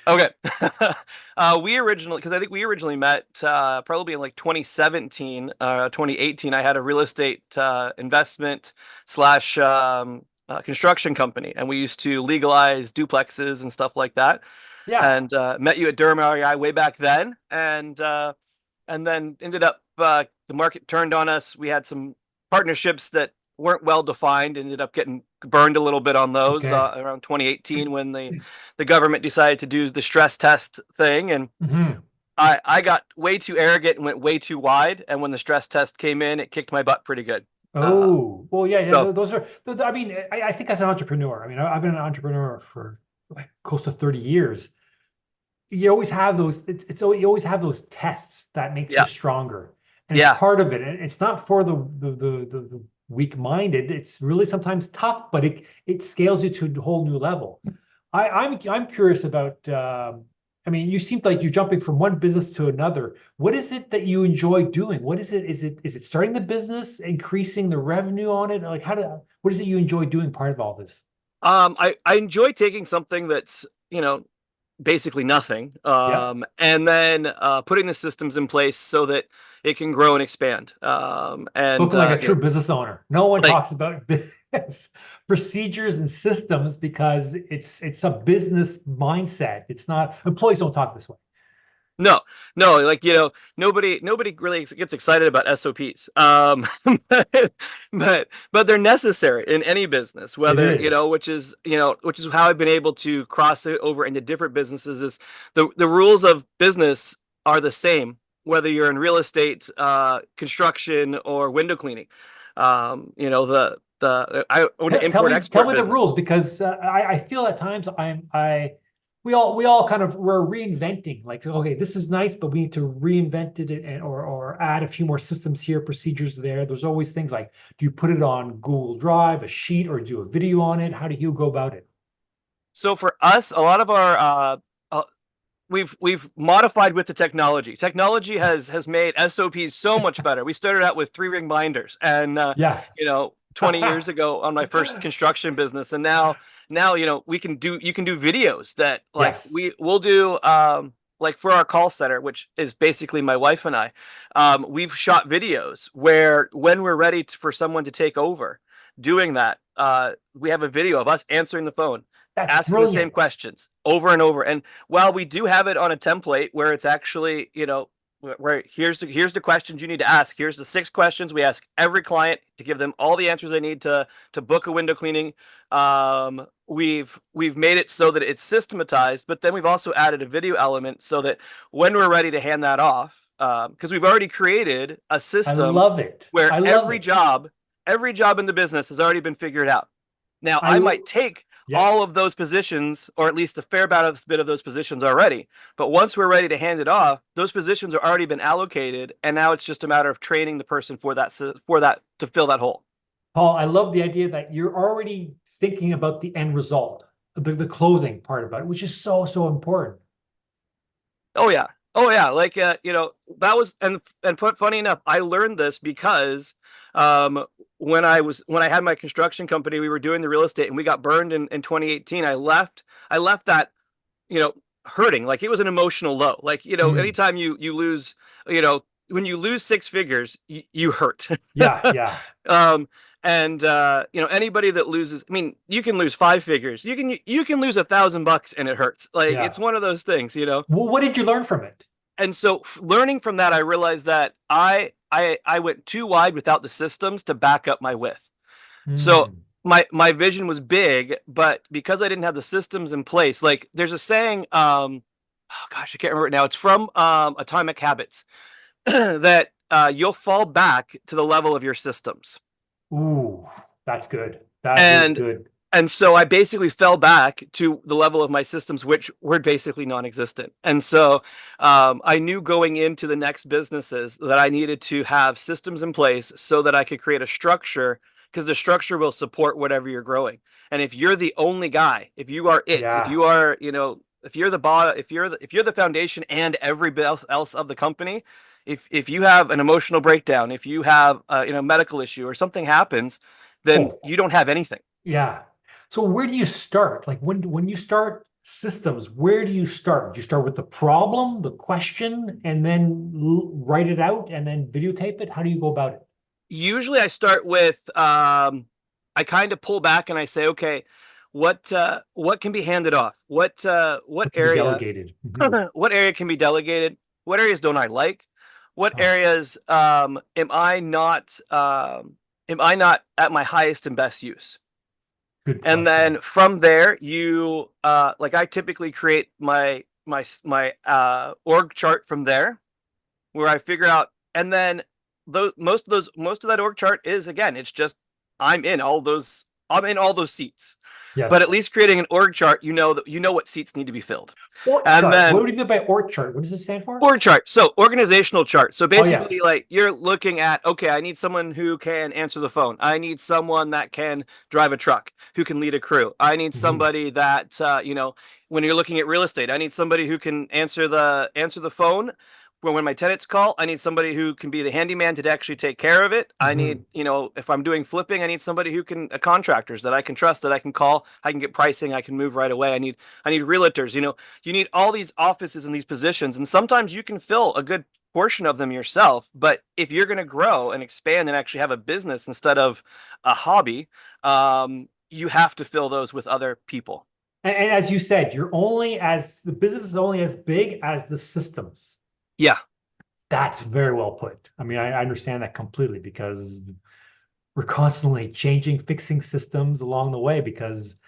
Okay. We originally, because I think we originally met probably in like 2017, 2018. I had a real estate investment slash construction company, and we used to legalize duplexes and stuff like that. Yeah. And met you at Durham REI way back then, and then ended up the market turned on us. We had some partnerships that weren't well defined. Ended up getting burned a little bit on those Okay. around 2018 when the government decided to do the stress test thing, and Hmm. I got way too arrogant and went way too wide. And when the stress test came in, it kicked my butt pretty good. Uh, Oh, well, yeah, yeah. so Those are. I mean, I think as an entrepreneur, I mean, I've been an entrepreneur for like close to 30 years. You always have those. You always have those tests that makes you yeah, stronger, and it's yeah. part of it. And it's not for the weak-minded. It's really sometimes tough, but it scales you to a whole new level. I'm curious about. I mean, you seem like you're jumping from one business to another. What is it that you enjoy doing? What is it? Is it starting the business, increasing the revenue on it? Like what is it you enjoy doing part of all this? I enjoy taking something that's basically nothing, Yeah. and then putting the systems in place so that it can grow and expand. And Spoken like a true business owner. No one like talks about business procedures and systems because it's a business mindset. It's not employees don't talk this way. no, no, like nobody really gets excited about SOPs. But, but they're necessary in any business, It whether is. which is how I've been able to cross it over into different businesses. Is the rules of business are the same whether you're in real estate, construction, or window cleaning. I own an Tell import me export the rules business. because I feel at times we all kind of we're reinventing like okay this is nice but we need to reinvent it and or add a few more systems here procedures there. There's always things like do you put it on Google Drive a sheet or do a video on it? How do you go about it? So for us, a lot of our we've modified with the technology. Technology has made SOPs so much better. We started out with 3 ring binders, and Yeah. 20 years ago on my first construction business, and now we can do you can do videos that like Yes. we'll do like for our call center, which is basically my wife and I. We've shot videos where when we're ready for someone to take over doing that, we have a video of us answering the phone, That's asking the same brilliant. questions over and over. And while we do have it on a template where it's actually, where here's the questions you need to ask. Here's the 6 questions we ask every client to give them all the answers they need to book a window cleaning. We've made it so that it's systematized, but then we've also added a video element so that when we're ready to hand that off, because we've already created a I system love it. where I love it. every job in the business has already been figured out. Now, I I might take yeah. all of those positions, or at least a fair bit of those positions already. But once we're ready to hand it off, those positions are already been allocated, and now it's just a matter of training the person for that to fill that hole. Paul, I love the idea that you're already thinking about the end result, the closing part about it, which is so important. Oh yeah, oh yeah. Like that was funny enough, I learned this because um, when I had my construction company, we were doing the real estate, and we got burned in 2018. I left that you know, hurting. Like it was an emotional low. Like, Mm. anytime you lose, you know, when you lose 6 figures, you hurt. Yeah, yeah. um, and anybody that loses, I mean, you can lose 5 figures. You can lose $1,000 and it hurts. Like Yeah. it's one of those things. Well, what did you learn from it? And so learning from that, I realized that I went too wide without the systems to back up my width. So Mm. my vision was big, but because I didn't have the systems in place, like there's a saying, oh gosh, I can't remember it now. It's from Atomic Habits that you'll fall back to the level of your systems. Ooh, that's good. That is And good. and so I basically fell back to the level of my systems, which were basically non-existent. And so I knew going into the next businesses that I needed to have systems in place so that I could create a structure, because the structure will support whatever you're growing. And if you're the only guy, if you are it, if Yeah. you are, if you're the bot, if you're the foundation and everybody else of the company, if you have an emotional breakdown, if you have medical issue or something happens, then Oh, you don't have anything. yeah. So where do you start? Like when you start, systems, where do you start? Do you start with the problem, the question, and then write it out and then videotape it? How do you go about it? Usually I start with I kind of pull back and I say, okay, what can be handed off? What What can be area delegated? Mhm. what area can be delegated? What areas don't I like? What Oh, areas am I not at my highest and best use? good And question. then from there, you like I typically create my org chart from there, where I figure out, and then most of that org chart is, again, it's just I'm in all those seats. But Yes. at least creating an org chart, you know that you know what seats need to be filled. Org And chart. then What do you mean by org chart? What does it stand for? org chart. So organizational chart. So Oh, yes. basically, like, you're looking at, okay, I need someone who can answer the phone. I need someone that can drive a truck, who can lead a crew. I need Mhm. somebody that when you're looking at real estate, I need somebody who can answer the phone. When my tenants call, I need somebody who can be the handyman to actually take care of it. I need, Mhm. if I'm doing flipping, I need somebody who can, contractors that I can trust, that I can call, I can get pricing, I can move right away. I need realtors. You need all these offices and these positions, and sometimes you can fill a good portion of them yourself. But if you're going to grow and expand and actually have a business instead of a hobby, you have to fill those with other people. And as you said, the business is only as big as the systems. Yeah. That's very well put. I mean, I understand that completely because we're constantly changing, fixing systems along the way because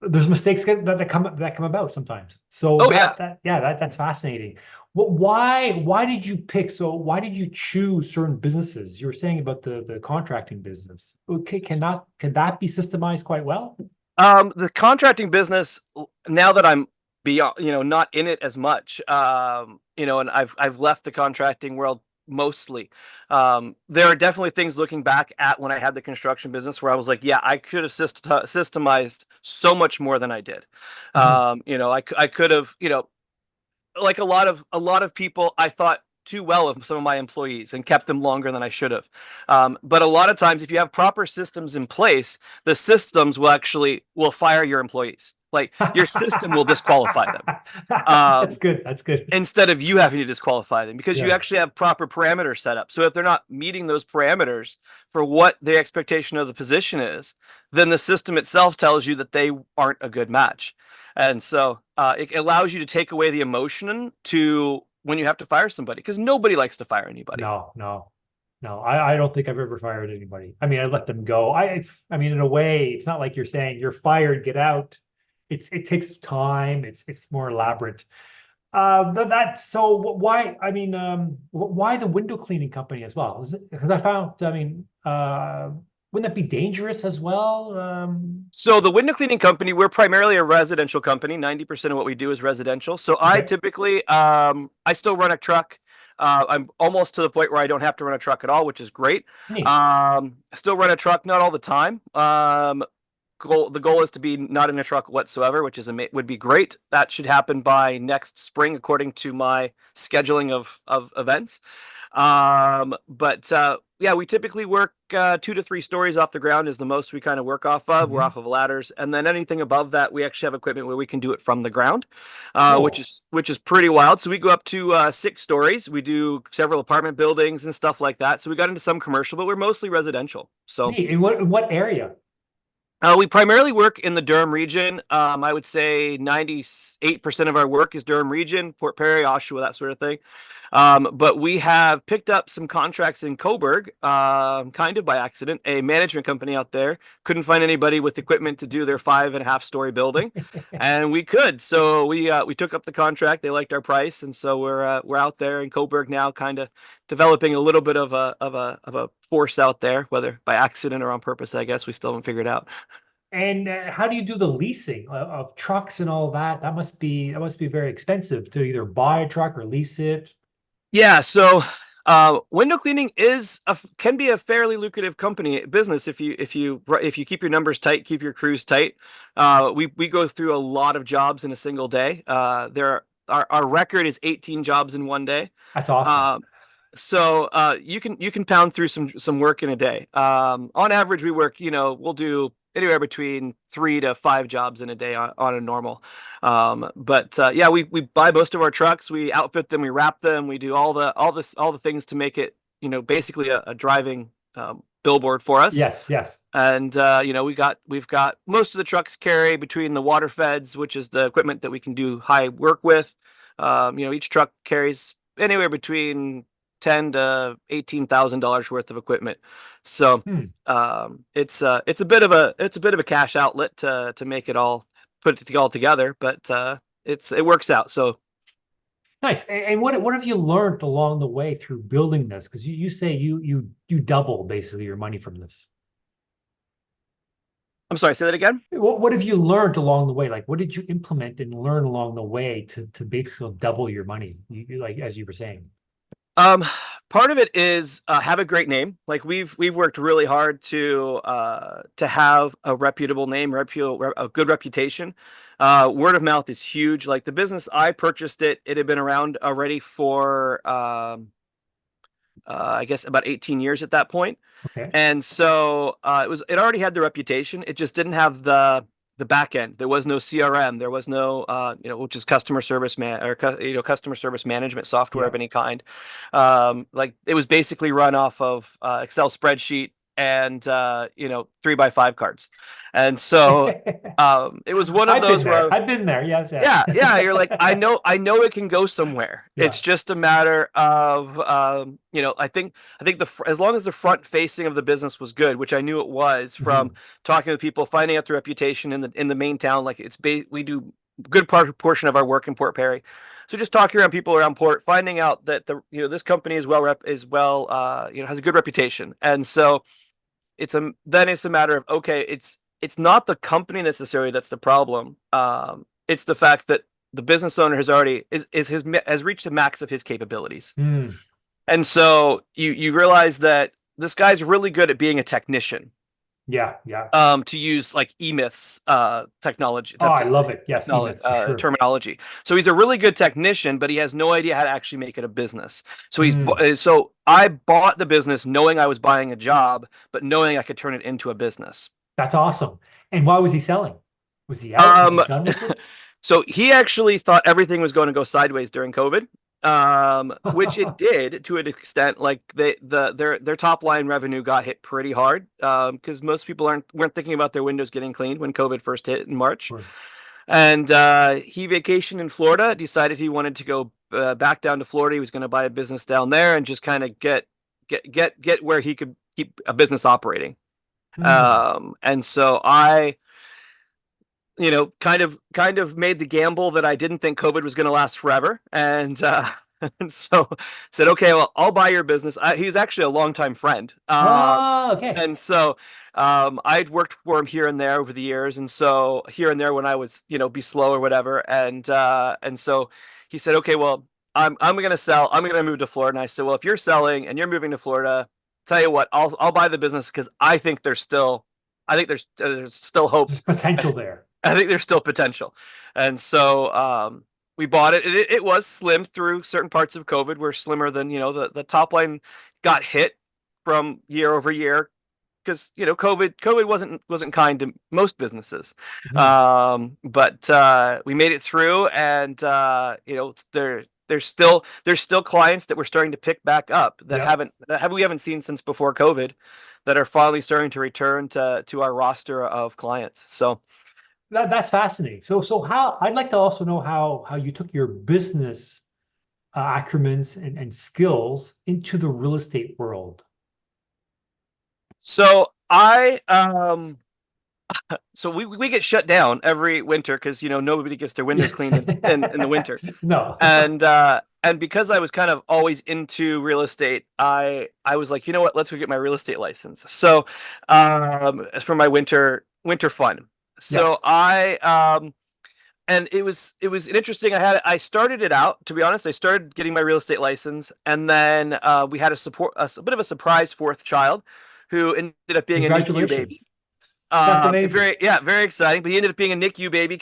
there's mistakes that come about sometimes. So Oh yeah. that's fascinating. Why did you pick? So why did you choose certain businesses? You were saying about the contracting business. Okay, can that be systemized quite well? The contracting business, now that I'm beyond, not in it as much, and I've left the contracting world mostly. There are definitely things looking back at when I had the construction business where I was like, yeah, I could have systemized so much more than I did. Mhm. I could have, like a lot of people, I thought too well of some of my employees and kept them longer than I should have. But a lot of times, if you have proper systems in place, the systems will fire your employees. Like, your system will disqualify them. That's Um, good. That's good. instead of you having to disqualify them, because you Yeah. actually have proper parameters set up. So if they're not meeting those parameters for what the expectation of the position is, then the system itself tells you that they aren't a good match. And so it allows you to take away the emotion to when you have to fire somebody, because nobody likes to fire anybody. No, no, no. I don't think I've ever fired anybody. I mean, I let them go. I mean, in a way, it's not like you're saying you're fired, get out. It takes time. It's more elaborate. So why? I mean, why the window cleaning company as well? Is it because I found? I mean, wouldn't that be dangerous as well? So the window cleaning company, we're primarily a residential company. 90% of what we do is residential. So I Okay, typically, I still run a truck. I'm almost to the point where I don't have to run a truck at all, which is great. neat. I still run a truck, not all the time. The goal is to be not in a truck whatsoever, which would be great. That should happen by next spring, according to my scheduling of events. But yeah, we typically work 2 to 3 stories off the ground is the most we kind of work off of. We're Mhm. off of ladders, and then anything above that, we actually have equipment where we can do it from the ground, which Cool. is pretty wild. So we go up to 6 stories. We do several apartment buildings and stuff like that. So we got into some commercial, but we're mostly residential. So Neat. In what area? we primarily work in the Durham region. I would say 98% of our work is Durham region, Port Perry, Oshawa, that sort of thing. But we have picked up some contracts in Coburg, kind of by accident. A management company out there couldn't find anybody with equipment to do their 5.5 story building, and we could. So we took up the contract. They liked our price, and so we're out there in Coburg now, kind of developing a little bit of a force out there, whether by accident or on purpose. I guess we still haven't figured out. And how do you do the leasing of trucks and all that? That must be very expensive to either buy a truck or lease it. Yeah, so window cleaning can be a fairly lucrative company business if you keep your numbers tight, keep your crews tight. We go through a lot of jobs in a single day. Our record is 18 jobs in one day. That's awesome. Um, so you can pound through some work in a day. On average, we work. We'll do anywhere between 3 to 5 jobs in a day on a normal. But yeah, we buy most of our trucks, we outfit them, we wrap them, we do all the things to make it, basically a driving billboard for us. Yes, yes. And we've got most of the trucks carry between the water feds, which is the equipment that we can do high work with. Each truck carries anywhere between $10,000 to $18,000 worth of equipment. So Hmm. it's a bit of a cash outlet to make it all put it all together, but it works out. So Nice. And what have you learned along the way through building this? Because you say you double basically your money from this. I'm sorry, say that again. What have you learned along the way? Like, what did you implement and learn along the way to basically double your money? Like as you were saying. Um, Part of it is have a great name. Like we've worked really hard to have a reputable name, a good reputation. Word of mouth is huge. Like the business I purchased it had been around already for I guess about 18 years at that point. Okay. And so it already had the reputation. It just didn't have the back end. There was no CRM. There was no which is customer service customer service management software Yeah. of any kind. Like it was basically run off of Excel spreadsheet and 3x5 cards. And so it was one of I've been those there. where I've been there. Yes, yes. yeah, yeah, you're like, I know it can go somewhere. Yeah. It's just a matter of, I think as long as the front facing of the business was good, which I knew it was from Mhm. talking to people, finding out the reputation in the main town. Like we do good portion of our work in Port Perry, so just talking around people around Port, finding out that this company is has a good reputation, and so it's a matter of, okay, it's not the company necessarily that's the problem. It's the fact that the business owner has reached the max of his capabilities. Mm. And so you realize that this guy's really good at being a technician. Yeah, yeah. To use like E-Myth's technology, Oh, I love it. Yes, E-myths for sure. terminology. So he's a really good technician, but he has no idea how to actually make it a business. So Mm. so I bought the business knowing I was buying a job, but knowing I could turn it into a business. That's awesome. And why was he selling? Was he out? Was he Um, done with it? so he actually thought everything was going to go sideways during COVID, which it did to an extent. Like their top line revenue got hit pretty hard because most people weren't thinking about their windows getting cleaned when COVID first hit in Of March. course. And he vacationed in Florida, decided he wanted to go back down to Florida. He was going to buy a business down there and just kind of get where he could keep a business operating. Hmm. And so I kind of made the gamble that I didn't think COVID was going to last forever, and and so said, okay, well, I'll buy your business. He's actually a longtime friend, Oh, okay. and so I'd worked for him here and there over the years, and so here and there when I was be slow or whatever, and so he said, okay, well, I'm gonna sell. I'm gonna move to Florida. And I said, well, if you're selling and you're moving to Florida, tell you what, I'll buy the business because I think there's still hope. There's potential there. I think there's still potential. And so we bought it. It was slim through certain parts of COVID were slimmer than, the top line got hit from year over year because, COVID wasn't kind to most businesses. Mhm. But we made it through and, there's still clients that we're starting to pick back up Yep. we haven't seen since before COVID that are finally starting to return to our roster of clients. So, That's fascinating. So how I'd like to also know how you took your business acronyms and skills into the real estate world. So I so we get shut down every winter because nobody gets their windows cleaned in the winter. No. And because I was kind of always into real estate, I was like, you know what, let's go get my real estate license. So for my winter fun. So Yes. and it was an interesting. I started it out, to be honest. I started getting my real estate license, and then we had a bit of a surprise fourth child, who ended up being a NICU baby. Congratulations. That's amazing. Very exciting. But he ended up being a NICU baby.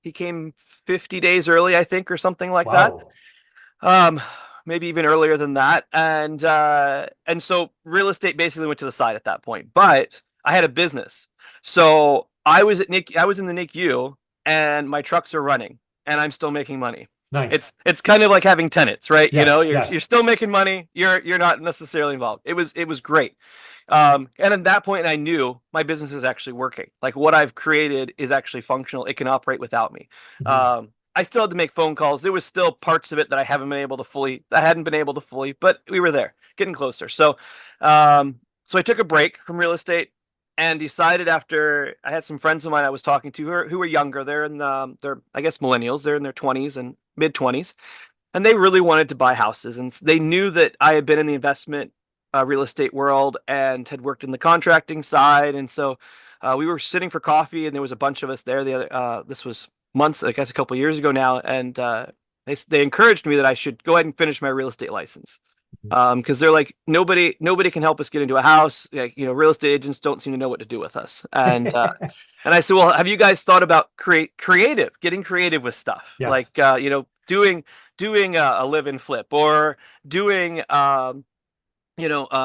He came 50 days early, I think, or something like that. Wow. Um, Maybe even earlier than that. And so real estate basically went to the side at that point. But I had a business. So I was in the NICU, and my trucks are running, and I'm still making money. Nice. It's kind of like having tenants, right? You know, Yes, you're yes. still making money. You're not necessarily involved. It was great. And at that point, I knew my business is actually working. Like what I've created is actually functional. It can operate without me. Mhm. I still had to make phone calls. There was still parts of it that I hadn't been able to fully, but we were there, getting closer. Um, so I took a break from real estate and decided, after I had some friends of mine I was talking to who were younger. They're I guess millennials. They're in their 20s and mid 20s, and they really wanted to buy houses, and they knew that I had been in the investment real estate world and had worked in the contracting side. And so we were sitting for coffee, and there was a bunch of us there. This was months, I guess, a couple of years ago now, and they encouraged me that I should go ahead and finish my real estate license. Because they're like, nobody can help us get into a house. Like, real estate agents don't seem to know what to do with us. And I said, well, have you guys thought about getting creative with stuff, like Yes. doing a live and flip, or doing a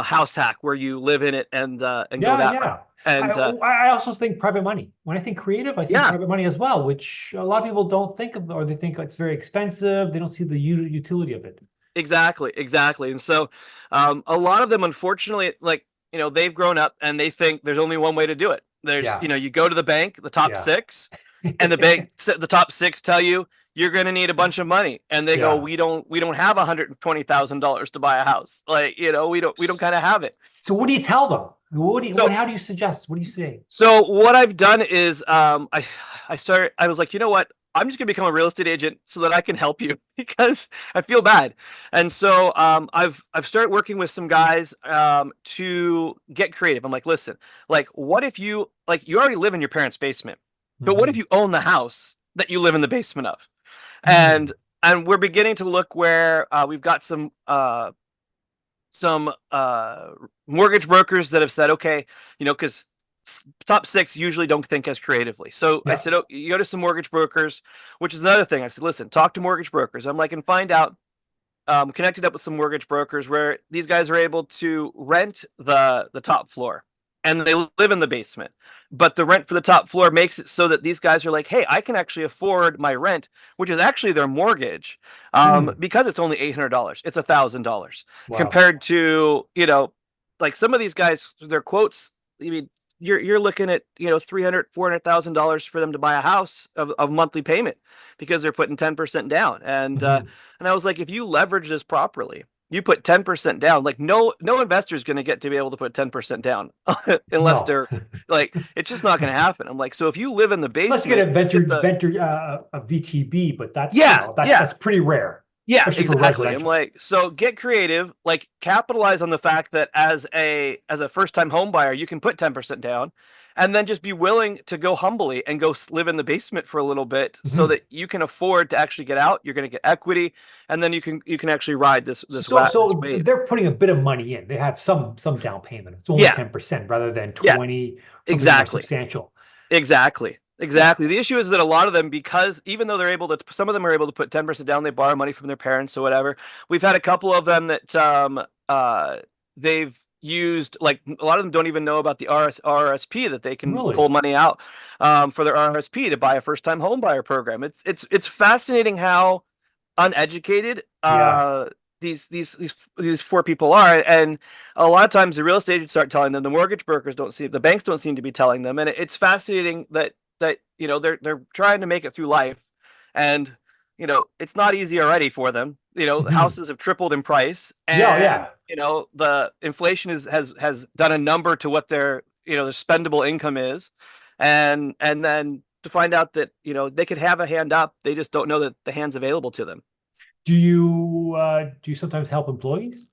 house hack where you live in it and go Yeah, that route. yeah. I And I also think private money. When I think creative, I think yeah, private money as well, which a lot of people don't think of, or they think it's very expensive. They don't see the utility of it. exactly. And so a lot of them, unfortunately, like, they've grown up and they think there's only one way to do it. There's, Yeah, you go to the bank, the top yeah, six, and the top six tell you you're going to need a bunch of money, and they go, yeah. we don't have $120,000 to buy a house. Like, we don't kind of have it. So what do you tell them? So How do you suggest? What do you say? So what I've done is I was like, you know what? I'm just gonna become a real estate agent so that I can help you because I feel bad. And so I've started working with some guys to get creative. I'm like, listen, like what if you already live in your parents' basement, but what if Hmm. you own the house that you live in the basement of? And Hmm. and we're beginning to look where we've got some mortgage brokers that have said, okay, because top six usually don't think as creatively. So I Yeah. said, oh, you go to some mortgage brokers, which is another thing. I said, listen, talk to mortgage brokers. I'm like, and find out. Connected up with some mortgage brokers where these guys are able to rent the top floor, and they live in the basement. But the rent for the top floor makes it so that these guys are like, hey, I can actually afford my rent, which is actually their mortgage, Hmm. because it's only $800. It's $1,000 Wow. compared to, like some of these guys, their quotes. I mean, you're looking at, 300, $400,000 for them to buy a house of monthly payment because they're putting 10% down. Hmm. And I was like, if you leverage this properly, you put 10% down. Like no investor is going to get to be able to put 10% down unless No. they're like, it's just not going to happen. I'm like, so if you live in the Let's get basement, a you get the a VTB, but that's yeah, yeah, that's pretty rare, yeah, especially for exactly. I'm residential. like, so get creative, like capitalize on the fact that as a first time home buyer, you can put 10% down, and then just be willing to go humbly and go live in the basement for a little bit so Mhm. that you can afford to actually get out. You're going to get equity, and then you can actually ride this So wave. they're putting a bit of money in. They have some down payment. It's only Yeah, 10% rather than yeah, 20, something more exactly. substantial. Exactly. Exactly. The issue is that a lot of them, because even though some of them are able to put 10% down, they borrow money from their parents or whatever. We've had a couple of them that they've used, like a lot of them don't even know about the RRSP, that they can pull Really? money out for their RRSP to buy a first time home buyer program. It's fascinating how uneducated Yes. these four people are, and a lot of times the real estate agents start telling them, the mortgage brokers don't seem, the banks don't seem to be telling them, and it's fascinating that they're trying to make it through life, and it's not easy already for them. Hmm. Houses have tripled in price, Yeah, oh, and yeah. the inflation has done a number to what their spendable income is, and then to find out that they could have a hand up, they just don't know that the hand's available to them. Do you sometimes help employees?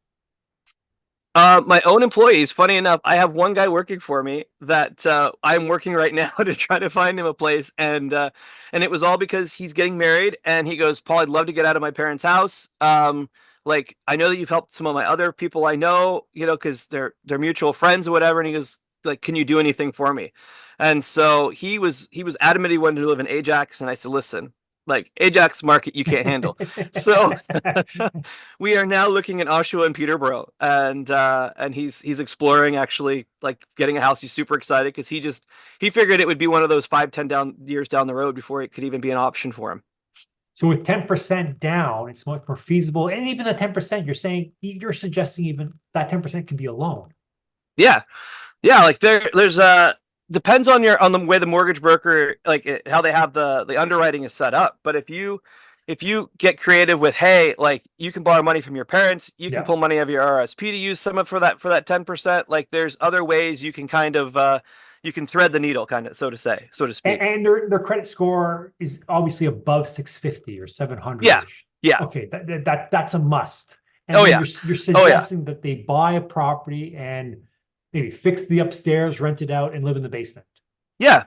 My own employees, funny enough, I have one guy working for me that I'm working right now to try to find him a place, and it was all because he's getting married, and he goes, Paul, I'd love to get out of my parents' house. Like I know that you've helped some of my other people I know, because they're mutual friends or whatever, and he goes, like, can you do anything for me? And so he was adamant he wanted to live in Ajax, and I said, listen. like Ajax market you can't handle. So we are now looking at Oshawa and Peterborough, and he's exploring actually like getting a house. He's super excited because he figured it would be one of those 5, 10 years down the road before it could even be an option for him. So with 10% down, it's much more feasible. And even the 10%, you're suggesting even that 10% can be a loan. Yeah, yeah, like there's depends on the way the mortgage broker how they have the underwriting is set up. But if you get creative with, hey, like you can borrow money from your parents, you can Yeah. pull money out of your RSP to use some of for that 10%. Like there's other ways you can kind of you can thread the needle, kind of so to speak. And their credit score is obviously above 650 or Yeah, 700-ish. yeah, Okay, that's a must. And oh then yeah, you're oh yeah, suggesting that they buy a property and maybe fix the upstairs, rent it out, and live in the basement. yeah.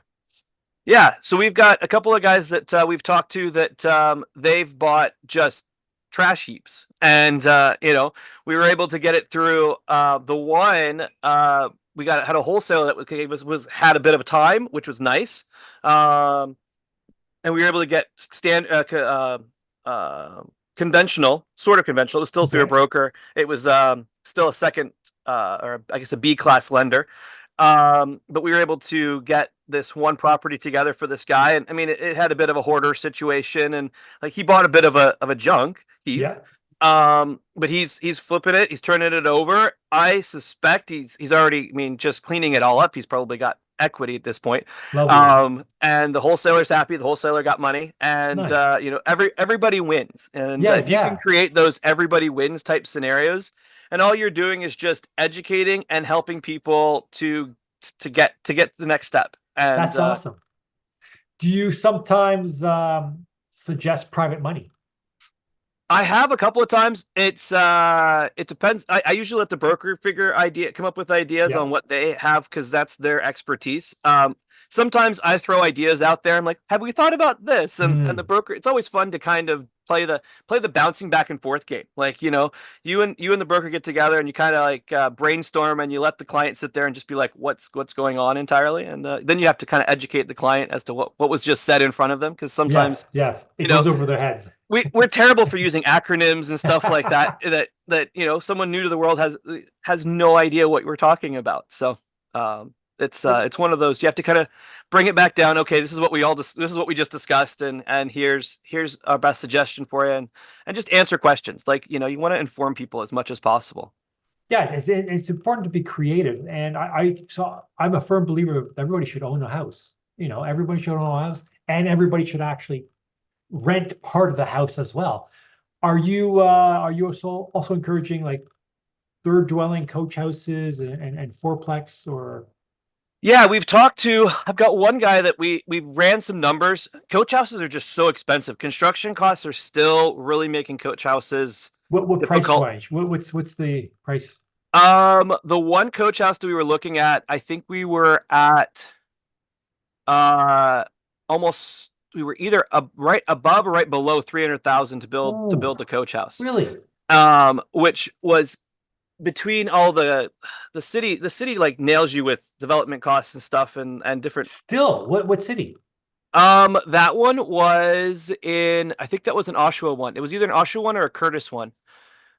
Yeah, so we've got a couple of guys that we've talked to that they've bought just trash heaps, and we were able to get it through. The one we had a wholesaler that was had a bit of a time, which was nice, and we were able to get conventional, sort of conventional. It was still through a Okay. broker. It was still a second, or I guess a B class lender. But we were able to get this one property together for this guy, and I mean, it had a bit of a hoarder situation, and like he bought a bit of a junk heap. Yeah. But he's flipping it, he's turning it over. I suspect he's already, I mean, just cleaning it all up, he's probably got equity at this point. Lovely. And the wholesaler's happy, the wholesaler got money, and Nice. everybody wins. And Yeah, if you can yeah. create those everybody wins type scenarios, and all you're doing is just educating and helping people to get the next step. And That's awesome. Do you sometimes suggest private money? I have a couple of times. It depends. I usually let the broker come up with ideas Yeah. on what they have because that's their expertise. Sometimes I throw ideas out there. I'm like, have we thought about this? And the Hmm. broker. It's always fun to kind of play the bouncing back and forth game. Like you and the broker get together and you kind of like brainstorm and you let the client sit there and just be like, what's going on entirely, and then you have to kind of educate the client as to what was just said in front of them because sometimes Yes, yes. It you know goes over their heads. we're terrible for using acronyms and stuff like that. That someone new to the world has no idea what we're talking about. So it's one of those you have to kind of bring it back down. Okay, this is what we just discussed, and here's our best suggestion for you, and just answer questions. Like you want to inform people as much as possible. Yeah, it's important to be creative. And so I'm a firm believer of everybody should own a house. Everybody should own a house, and everybody should actually rent part of the house as well. Are you also encouraging like third dwelling coach houses and fourplex or Yeah, I've got one guy that we ran some numbers. Coach houses are just so expensive. Construction costs are still really making coach houses what price difficult. range? What's the price? The one coach house that we were looking at, I think we were at uh almost we were either right above or right below 300,000 Oh, to build the coach house. really? Which was between all the city like nails you with development costs and stuff and different. Still, what city? That one was I think that was an Oshawa one. It was either an Oshawa one or a Curtis one.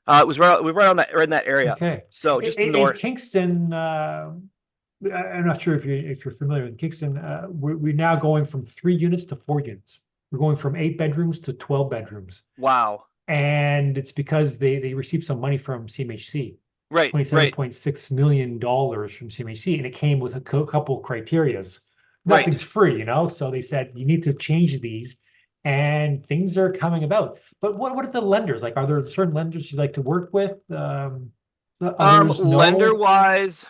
It was right on that right in that area. Okay. So just In north. Kingston, I'm not sure if you're familiar with Kingston. We're now going from 3 units to 4 units. We're going from 8 bedrooms to 12 bedrooms, Wow. and it's because they received some money from CMHC, Right, right, $27.6 million from CMHC, and it came with a couple criterias. right. Nothing's free, so they said you need to change these, and things are coming about. But what are the lenders like? Are there certain lenders you like to work with? Others, Lender no. wise,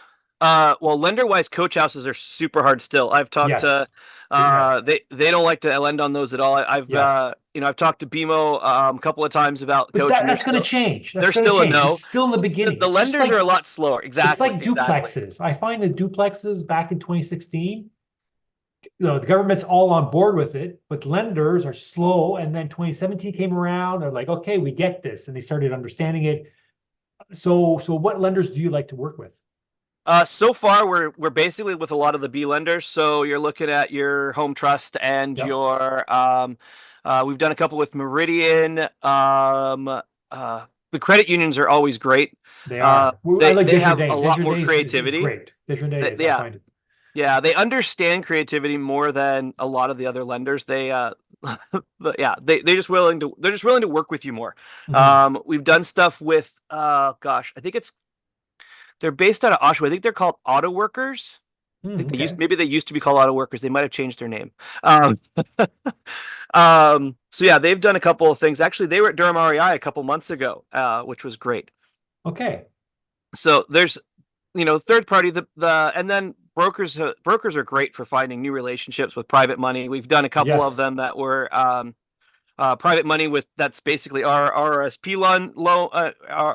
lender wise, coach houses are super hard still. I've talked to, Yes. Yes. they don't like to lend on those at all. Yes. I've talked to BMO a couple of times about But coach, and that's going to change. That's they're going to still a change. It's no. still in the beginning. The It's just lenders are a like lot slower. it's Exactly, like exactly. duplexes. I find the duplexes back in 2016, the government's all on board with it, but lenders are slow. And then 2017 came around. They're like, okay, we get this, and they started understanding it. So what lenders do you like to work with? So far we're basically with a lot of the B lenders. So you're looking at your Home Trust and Yep. your We've done a couple with Meridian. The credit unions are always great. They are. I They like they have a Desjardins. lot more Desjardins is creativity. great. Desjardins, I Yeah, find it. yeah, they understand creativity more than a lot of the other lenders. Yeah, they're just willing to work with you more. Mhm. We've done stuff with gosh, I think they're based out of Oshawa. I think they're called Auto Workers. I think Okay. maybe they used to be called Auto Workers. They might have changed their name. So yeah, they've done a couple of things. Actually, they were at Durham REI a couple months ago, which was great. Okay. So there's, third party, and then brokers are great for finding new relationships with private money. We've done a couple of Yes. them that were private money that's basically RRSP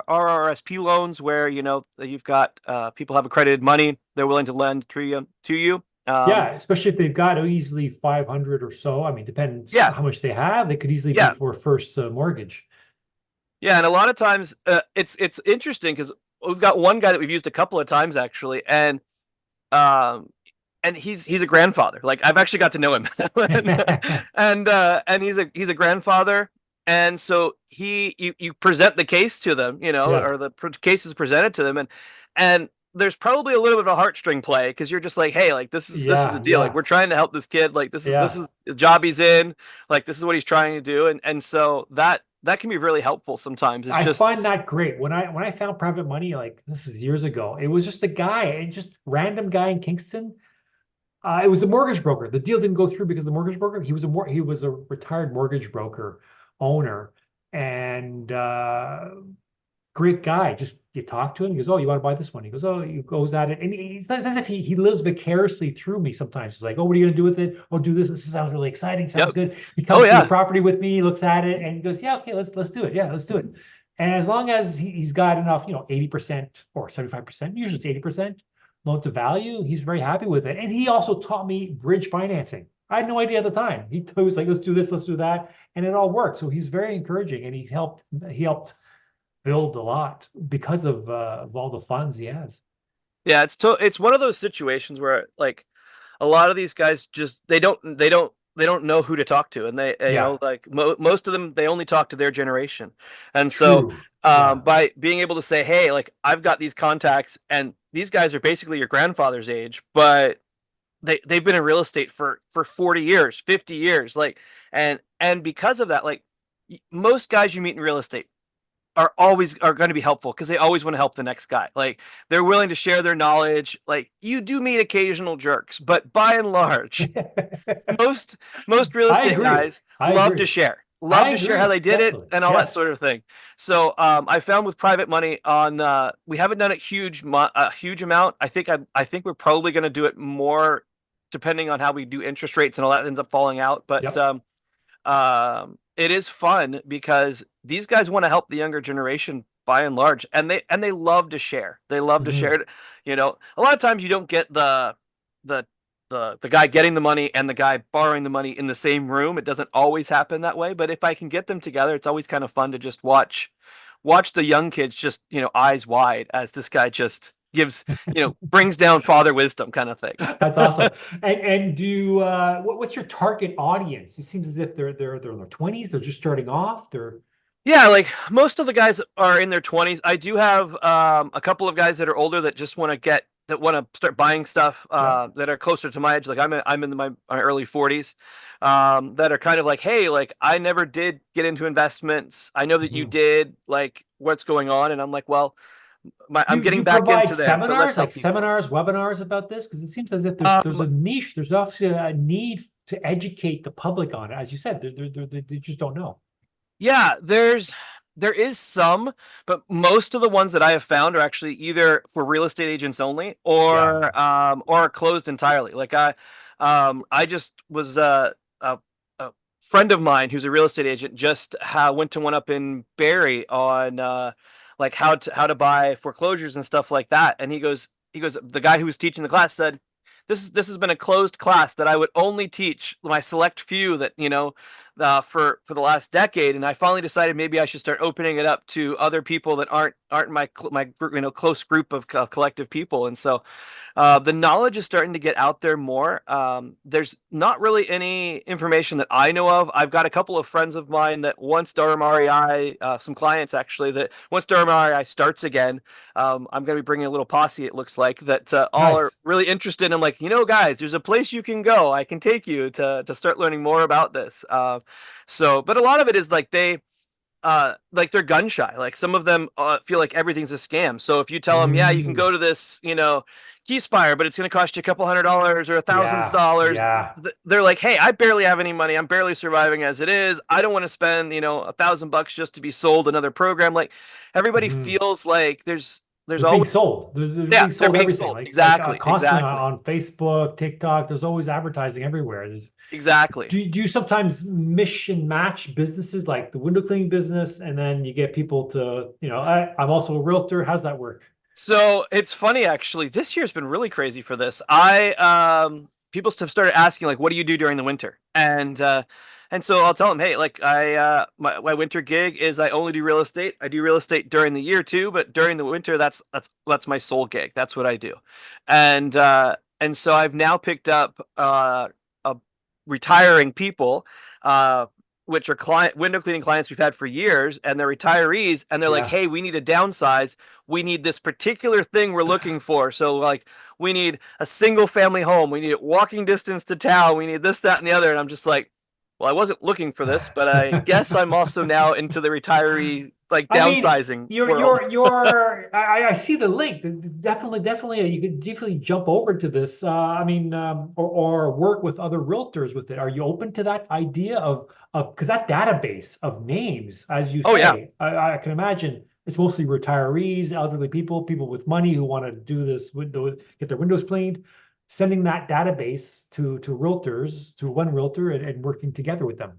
RRSP loans, where you've got people have accredited money, they're willing to lend to you. Yeah, especially if they've got easily 500 or so. I mean, depends Yeah, how much they have. They could easily be yeah, for first mortgage. yeah, and a lot of times it's interesting because we've got one guy that we've used a couple of times actually, um, and he's a grandfather. Like I've actually got to know him, and he's a grandfather, and so you present the case to them, Yeah. or the case is presented to them, and there's probably a little bit of a heartstring play because you're just like, hey, like this is a Yeah. deal. Like Yeah. we're trying to help this kid. Like this Yeah. is the job he's in. Like this is what he's trying to do, and so that can be really helpful sometimes. It's I just find that great. When I found private money, like this is years ago, it was just a guy, and just random guy in Kingston. It was the mortgage broker. The deal didn't go through because the mortgage broker, he was a retired mortgage broker owner, and great guy. Just you talk to him, he goes, "Oh, you want to buy this one?" He goes, "Oh," he goes at it, and it's as if he lives vicariously through me sometimes. He's like, "Oh, what are you gonna do with it? Oh, do this. This sounds really exciting. Sounds yep. good." He Oh comes to the yeah, property with me, he looks at it, and he goes, "Yeah, okay, let's do it. Yeah, let's do it." And as long as he's got enough, 80% or 75%, usually it's 80% loan to value, he's very happy with it. And he also taught me bridge financing. I had no idea at the time. He was like, "Let's do this, let's do that," and it all worked. So he's very encouraging, and he helped build a lot because of all the funds he has. yeah. It's one of those situations where like a lot of these guys just they don't know who to talk to, and they Yeah, like most of them they only talk to their generation, and so true. Yeah. by being able to say, hey, like I've got these contacts, and these guys are basically your grandfather's age, but they've been in real estate for 40 years, 50 years, like, and because of that, like most guys you meet in real estate are going to be helpful because they always want to help the next guy. Like they're willing to share their knowledge. Like you do meet occasional jerks, but by and large, most most real I estate agree. guys I love to agree. share. I Love to share how agree. they did it Definitely. and all that Yes. sort of thing. So I found with private money on we haven't done a huge amount. I think we're probably going to do it more depending on how we do interest rates and all that ends up falling out. But Yep. it is fun because these guys want to help the younger generation by and large, and they love to share. They love to share Mhm. it. A lot of times you don't get the the guy getting the money and the guy borrowing the money in the same room. It doesn't always happen that way, but if I can get them together, it's always kind of fun to just watch the young kids just eyes wide as this guy just gives brings down father wisdom kind of thing. That's awesome. And what's your target audience? It seems as if they're in their 20s, they're just starting off. They're Yeah, like most of the guys are in their 20s. I do have a couple of guys that are older that just want to start buying stuff Yep. that are closer to my age. Like I'm in my early 40s, that are kind of like, hey, like I never did get into investments. I know that you Mhm. did. Like, what's going on? And I'm like, well, I'm Do getting you back provide into there, but let's seminars, like help people. seminars, webinars about this? Because it seems as if there's Um, a niche, there's obviously a need to educate the public on it. As you said, they just don't know. Yeah, there is some, but most of the ones that I have found are actually either for real estate agents only Yeah. or are closed entirely. Like I just was a friend of mine who's a real estate agent just went to one up in Barrie on like how to buy foreclosures and stuff like that. And he goes the guy who was teaching the class said this has been a closed class that I would only teach my select few that for the last decade, and I finally decided maybe I should start opening it up to other people that aren't my close group of collective people. And so the knowledge is starting to get out there more. There's not really any information that I know of. I've got a couple of friends of mine that once Durham REI, some clients actually, that once Durham REI starts again, I'm going to be bringing a little posse, it looks like, that all are Nice. really interested. I'm like, guys, there's a place you can go. I can take you to start learning more about this. But a lot of it is like they're gun shy. Like some of them feel like everything's a scam. So if you tell them, yeah, you can Mm, go to this, Keyspire, but it's going to cost you a couple $100 or yeah, $1,000, yeah. they're like, hey, I barely have any money. I'm barely surviving as it is. I don't want to spend, $1,000 just to be sold another program. Like everybody Mhm. feels like there's They're being always, sold. They're yeah, being they're sold being everything. sold. Like Exactly, constantly exactly, on Facebook, TikTok. There's always advertising everywhere. exactly. Do you sometimes mish and match businesses like the window cleaning business, and then you get people to, I'm also a realtor. How's that work? So it's funny actually. This year's been really crazy for this. I People have started asking like, what do you do during the winter? And so I'll tell them, hey, like my winter gig is I only do real estate. I do real estate during the year too, but during the winter, that's my sole gig. That's what I do. And so I've now picked up a retiring people, which are client window cleaning clients we've had for years, and they're retirees, and they're like, Yeah. hey, we need to downsize. We need this particular thing we're looking for. So like we need a single family home. We need it walking distance to town. We need this, that, and the other. And I'm just like, well, I wasn't looking for this, but I guess I'm also now into the retiree like I mean, downsizing world. I see the link. Definitely, you could definitely jump over to this. I mean, or work with other realtors with it. Are you open to that idea of because that database of names, as you Oh yeah. say, I can imagine it's mostly retirees, elderly people, people with money who want to do this window, get their windows cleaned, sending that database to realtors, to one realtor, and working together with them.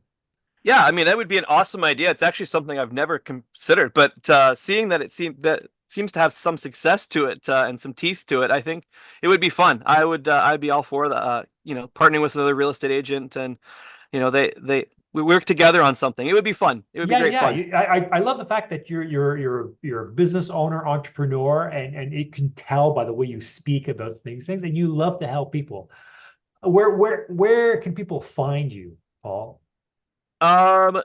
Yeah, I mean that would be an awesome idea. It's actually something I've never considered, but seeing that seems to have some success to it and some teeth to it, I think it would be fun. I'd be all for that. Partnering with another real estate agent, and they we work together on something. It would be fun. It would be Yeah, great yeah. fun. I love the fact that you're a business owner, entrepreneur, and it can tell by the way you speak about things, and you love to help people. Where can people find you, Paul?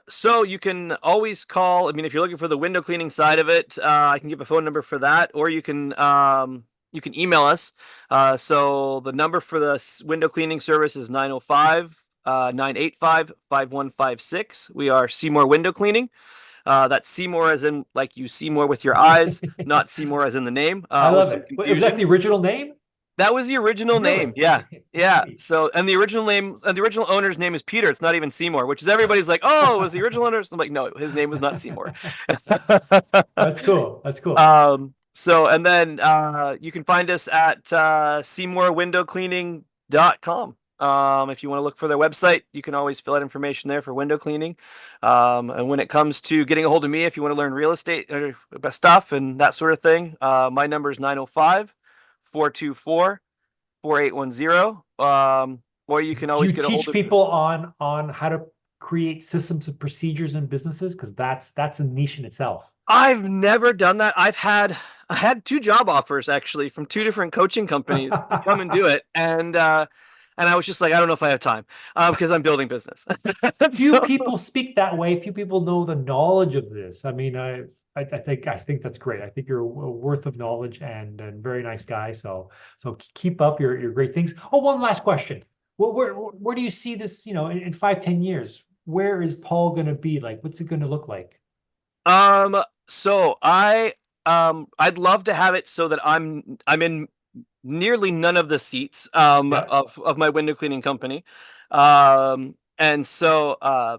So you can always call. I mean, if you're looking for the window cleaning side of it, I can give a phone number for that, or you can email us. So the number for the window cleaning service is 905 985 5156. We are Seymour Window Cleaning. That's Seymour as in like you see more with your eyes, not Seymour as in the name. I Always love some it. Was that confusion. the original name? That was the original name. Really? Yeah. Yeah. Neat. So, and the original name, and the original owner's name is Peter. It's not even Seymour, which is everybody's like, oh, it was the original owner? I'm like, no, his name was not Seymour. That's cool. That's cool. And then you can find us at seymourwindowcleaning.com. If you want to look for their website, you can always fill out information there for window cleaning. And when it comes to getting a hold of me, if you want to learn real estate stuff and that sort of thing, my number is 905 424 4810. Or you can Do always you get a hold teach of. people on how to create systems and procedures in businesses? Because that's a niche in itself. I've never done that. I had two job offers actually from two different coaching companies to come and do it, and I was just like, I don't know if I have time because I'm building business. Few So people speak that way. Few people know the knowledge of this. I mean, I think that's great. I think you're a worth of knowledge and very nice guy. So keep up your great things. Oh, one last question. Where do you see this, in 5, 10 years? Where is Paul going to be? Like, what's it going to look like? so I'd love to have it so that I'm in nearly none of the seats Yeah, of my window cleaning company. And so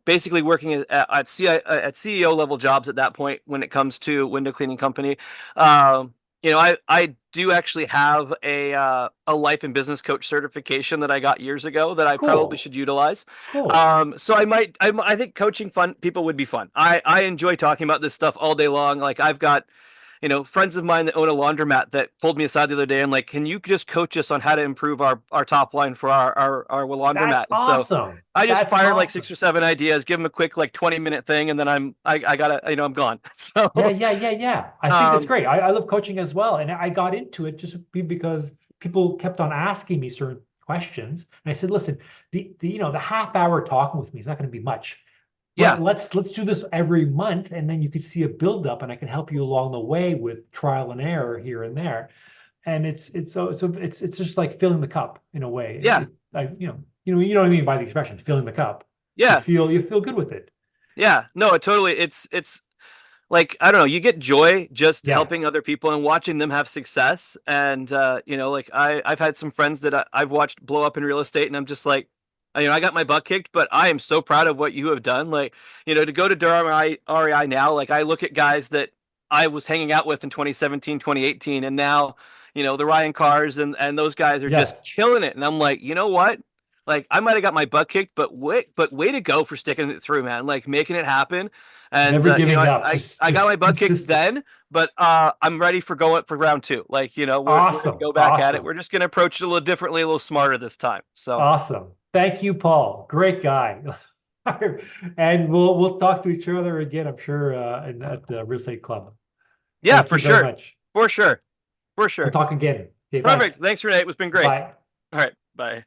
basically working at CEO level jobs at that point when it comes to window cleaning company. I do actually have a life and business coach certification that I got years ago that I probably cool, should utilize. cool. So I think coaching fun people would be fun. I enjoy talking about this stuff all day long. Like I've got friends of mine that own a laundromat that pulled me aside the other day and like, can you just coach us on how to improve our top line for our That's laundromat? And so awesome. I just That's fired like awesome. 6 or 7 ideas, give them a quick like 20-minute thing, and then I gotta, I'm gone. So Yeah. I think that's um great. I love coaching as well. And I got into it just because people kept on asking me certain questions. And I said, listen, the half hour talking with me is not going to be much. yeah, But let's do this every month, and then you could see a buildup, and I can help you along the way with trial and error here and there. And it's just like filling the cup in a way. yeah, You know what I mean by the expression, filling the cup. You yeah, feel you feel good with it. yeah. No, it totally. It's like, I don't know, you get joy just Yeah. helping other people and watching them have success. And like I've had some friends that I've watched blow up in real estate, and I'm just like, I got my butt kicked, but I am so proud of what you have done. Like, to go to Durham REI now, like I look at guys that I was hanging out with in 2017, 2018, and now, the Ryan Cars and those guys are just Yes. killing it. And I'm like, you know what? Like I might have got my butt kicked, but way to go for sticking it through, man. Like making it happen. And Never giving up. I got my Just butt kicked consistent. then, but I'm ready for going for round two. Like, we're gonna Awesome. go back at it. Awesome. We're just gonna approach it a little differently, a little smarter this time. So Awesome. Thank you, Paul. Great guy. And we'll talk to each other again, I'm sure, at the real estate club. yeah, Thank for you very sure. much. For sure. For We'll sure. talk again. Okay, thanks. Perfect. Thanks, Renee. It's been great. Bye. All right. Bye.